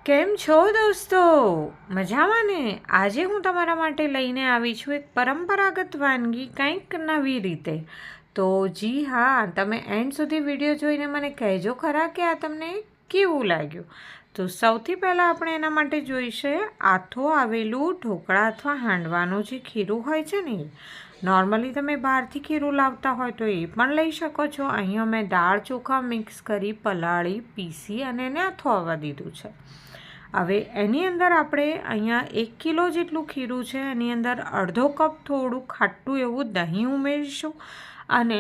કેમ છો દોસ્તો? મજામાં ને? આજે હું તમારા માટે લઈને આવી છું એક પરંપરાગત વાનગી કંઈક નવી રીતે. તો જી હા, તમે એન્ડ સુધી વિડીયો જોઈને મને કહેજો ખરા કે આ તમને કેવું લાગ્યું. તો સૌથી પહેલાં આપણે એના માટે જોઈશે આથો આવેલું ઢોકળા અથવા હાંડવાનું જે ખીરું હોય છે ને. નોર્મલી તમે બહારથી ખીરું લાવતા હોય તો એ પણ લઈ શકો છો. અહીંયા મેં દાળ ચોખા મિક્સ કરી પલાળી પીસી અને એને આથો આવવા દીધું છે. હવે એની અંદર આપણે અહીંયા 1 કિલો જેટલું ખીરું છે, એની અંદર અડધો કપ થોડું ખાટું એવું દહીં ઉમેરીશું અને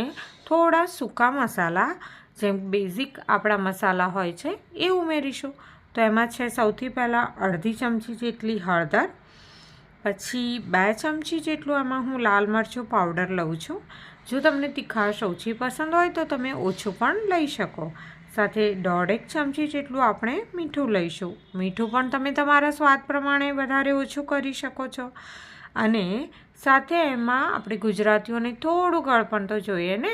થોડા સૂકા મસાલા જેમ બેઝિક આપણા મસાલા હોય છે એ ઉમેરીશું. તો એમાં છે સૌથી પહેલાં અડધી ચમચી જેટલી હળદર, પછી 2 ચમચી જેટલું એમાં હું લાલ મરચું પાવડર લઉં છું. જો તમને તીખાશ ઓછી પસંદ હોય તો તમે ઓછું પણ લઈ શકો. સાથે 1.5 ચમચી જેટલું આપણે મીઠું લઈશું. મીઠું પણ તમે તમારા સ્વાદ પ્રમાણે વધારે ઓછું કરી શકો છો. અને સાથે એમાં આપણે ગુજરાતીઓને થોડું ગળપણ તો જોઈએ ને,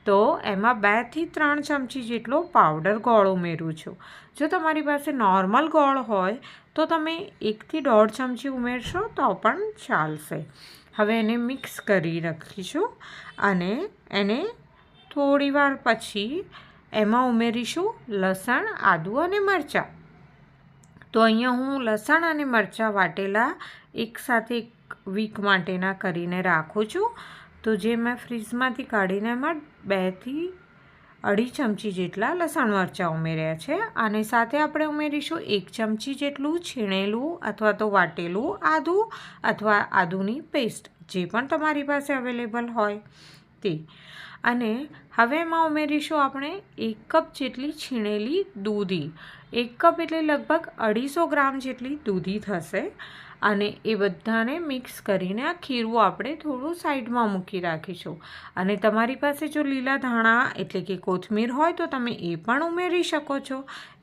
તો એમાં 2 થી 3 ચમચી જેટલો પાવડર ગોળ ઉમેરું છું. જો તમારી પાસે નોર્મલ ગોળ હોય તો તમે 1 થી 1.5 ચમચી ઉમેરશો તો પણ ચાલશે. હવે એને મિક્સ કરી રાખીશું અને એને થોડીવાર પછી એમાં ઉમેરીશું લસણ, આદું અને મરચાં. તો અહીંયા હું લસણ અને મરચાં વાટેલા એકસાથે 1 વીક માટેના કરીને રાખું છું. તો જે મેં ફ્રીજમાંથી કાઢીને એમાં 2 થી 2.5 ચમચી જેટલા લસણ મરચાં ઉમેર્યા છે. અને સાથે આપણે ઉમેરીશું 1 ચમચી જેટલું છીણેલું અથવા તો વાટેલું આદું અથવા આદુની પેસ્ટ, જે પણ તમારી પાસે અવેલેબલ હોય તે. અને હવે એમાં ઉમેરીશું આપણે 1 કપ જેટલી છીણેલી દૂધી. 1 કપ એટલે લગભગ 250 ગ્રામ જેટલી દૂધી થશે. અને એ બધાને મિક્સ કરીને આ ખીરું આપણે થોડું સાઈડમાં મૂકી રાખીશું. અને તમારી પાસે જો લીલા ધાણા એટલે કે કોથમીર હોય તો તમે એ પણ ઉમેરી શકો છો.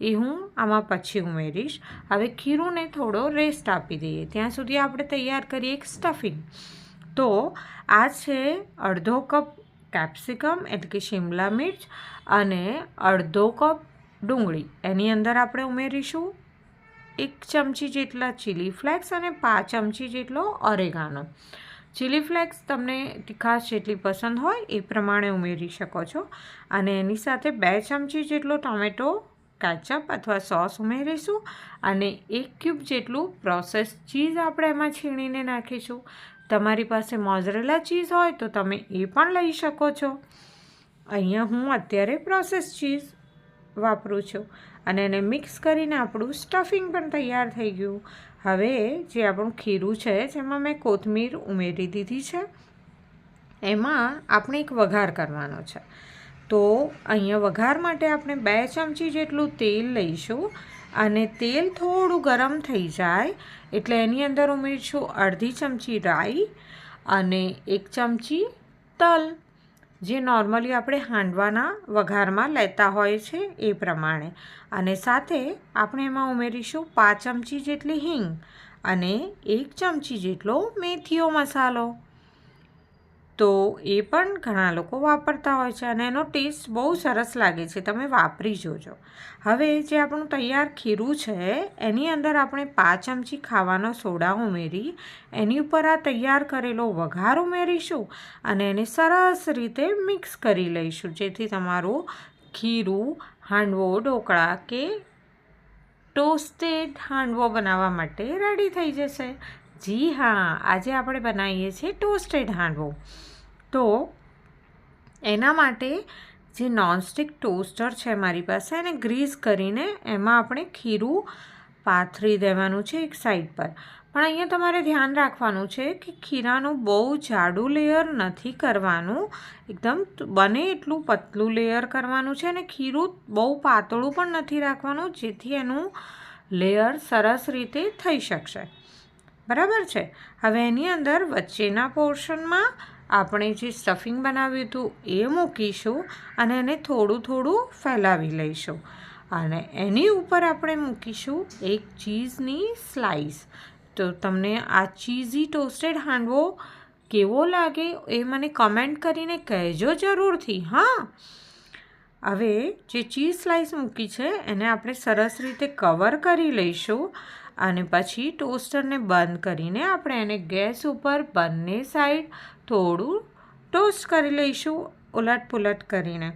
એ હું આમાં પછી ઉમેરીશ. હવે ખીરુંને થોડો રેસ્ટ આપી દઈએ, ત્યાં સુધી આપણે તૈયાર કરીએ એક સ્ટફિંગ. તો આ છે અડધો કપ કેપ્સિકમ એટલે કે શિમલા મિર્ચ અને અડધો કપ ડુંગળી. એની અંદર આપણે ઉમેરીશું 1 ચમચી જેટલા ચીલી ફ્લેક્સ અને 5 ચમચી જેટલો ઓરેગાનો. ચીલી ફ્લેક્સ તમને તીખાશ જેટલી પસંદ હોય એ પ્રમાણે ઉમેરી શકો છો. અને એની સાથે 2 ચમચી જેટલો ટોમેટો કેચઅપ અથવા સોસ ઉમેરીશું અને 1 ક્યુબ જેટલું પ્રોસેસ ચીઝ આપણે એમાં છીણીને નાખીશું. તમારી પાસે મોઝરેલા ચીઝ હોય તો તમે એ પણ લઈ શકો છો. અહીંયા હું અત્યારે પ્રોસેસ ચીઝ વાપરું છું. અને એને મિક્સ કરીને આપણું સ્ટફિંગ પણ તૈયાર થઈ ગયું. હવે જે આપણું ખીરું છે જેમાં મેં કોથમીર ઉમેરી દીધી છે, એમાં આપણે એક વઘાર કરવાનો છે. તો અહીંયા વઘાર માટે આપણે 2 ચમચી જેટલું તેલ લઈશું અને તેલ થોડું ગરમ થઈ જાય એટલે એની અંદર ઉમેરીશું અડધી ચમચી રાઈ અને 1 ચમચી તલ, જે નોર્મલી આપણે હાંડવાના વઘારમાં લેતા હોય છે એ પ્રમાણે. અને સાથે આપણે એમાં ઉમેરીશું 5 ચમચી જેટલી હિંગ અને 1 ચમચી જેટલો મેથીઓ મસાલો. તો એ પણ ઘણા લોકો વાપરતા હોય છે અને એનો ટેસ્ટ બહુ સરસ લાગે છે, તમે વાપરી જોજો. હવે જે આપણું તૈયાર ખીરું છે એની અંદર આપણે 5 ચમચી ખાવાનો સોડા ઉમેરી એની ઉપર આ તૈયાર કરેલો વઘાર ઉમેરીશું અને એને સરસ રીતે મિક્સ કરી લઈશું, જેથી તમારું ખીરું હાંડવો ઢોકળા કે ટોસ્ટેડ હાંડવો બનાવવા માટે રેડી થઈ જશે. જી હા, આજે આપણે બનાવીએ છીએ ટોસ્ટેડ હાંડવો. તો એના માટે જે નોનસ્ટિક ટોસ્ટર છે મારી પાસે, એને ગ્રીસ કરીને એમાં આપણે ખીરું પાથરી દેવાનું છે એક સાઈડ પર. પણ અહીંયા તમારે ધ્યાન રાખવાનું છે કે ખીરાનું બહુ જાડું લેયર નથી કરવાનું, એકદમ બને એટલું પતલું લેયર કરવાનું છે. અને ખીરું બહુ પાતળું પણ નથી રાખવાનું, જેથી એનું લેયર સરસ રીતે થઈ શકશે. બરાબર છે. હવે એની અંદર વચ્ચેના પોર્શનમાં આપણે જે સ્ટફિંગ બનાવ્યું હતું એ મૂકીશું અને એને થોડું થોડું ફેલાવી લઈશું. અને એની ઉપર આપણે મૂકીશું એક ચીઝની સ્લાઈસ. તો તમને આ ચીઝી ટોસ્ટેડ હાંડવો કેવો લાગે એ મને કમેન્ટ કરીને કહેજો જરૂરથી. હા, હવે જે ચીઝ સ્લાઈસ મૂકી છે એને આપણે સરસ રીતે કવર કરી લઈશું અને પછી ટોસ્ટરને બંધ કરીને આપણે એને ગેસ ઉપર બંને સાઈડ થોડું ટોસ્ટ કરી લઈશું ઉલટપુલટ કરીને.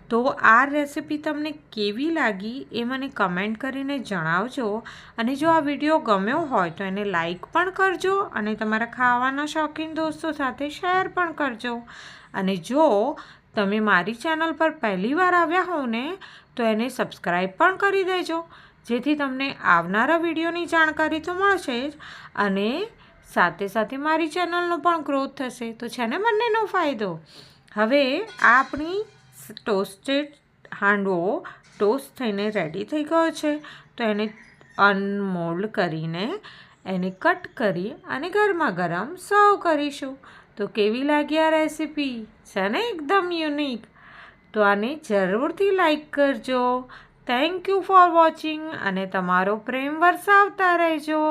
તો આ રેસીપી તમને કેવી લાગી એ મને કમેન્ટ કરીને જણાવજો અને જો આ વિડીયો ગમ્યો હોય તો એને લાઈક પણ કરજો અને તમારા ખાવાના શોખીન દોસ્તો સાથે શેર પણ કરજો. અને જો તમે મારી ચેનલ પર પહેલીવાર આવ્યા હોવ ને તો એને સબસ્ક્રાઈબ પણ કરી દેજો જેથી તમને આવનારા વિડીયોની જાણકારી તો મળશે જ અને સાથે સાથે મારી ચેનલનો પણ ગ્રોથ થશે તો છે ને બંનેનો ફાયદો. હવે આપણી ટોસ્ટેડ હાંડવો ટોસ્ટ થઈને રેડી થઈ ગયો છે તો એને અનમોલ્ડ કરીને એને કટ કરી અને ગરમા ગરમ સર્વ કરીશું. તો કેવી લાગી આ રેસીપી? છે ને એકદમ યુનિક. તો આને જરૂરથી લાઈક કરજો. થેન્ક યુ ફોર વોચિંગ અને તમારો પ્રેમ વરસાવતા રહેજો.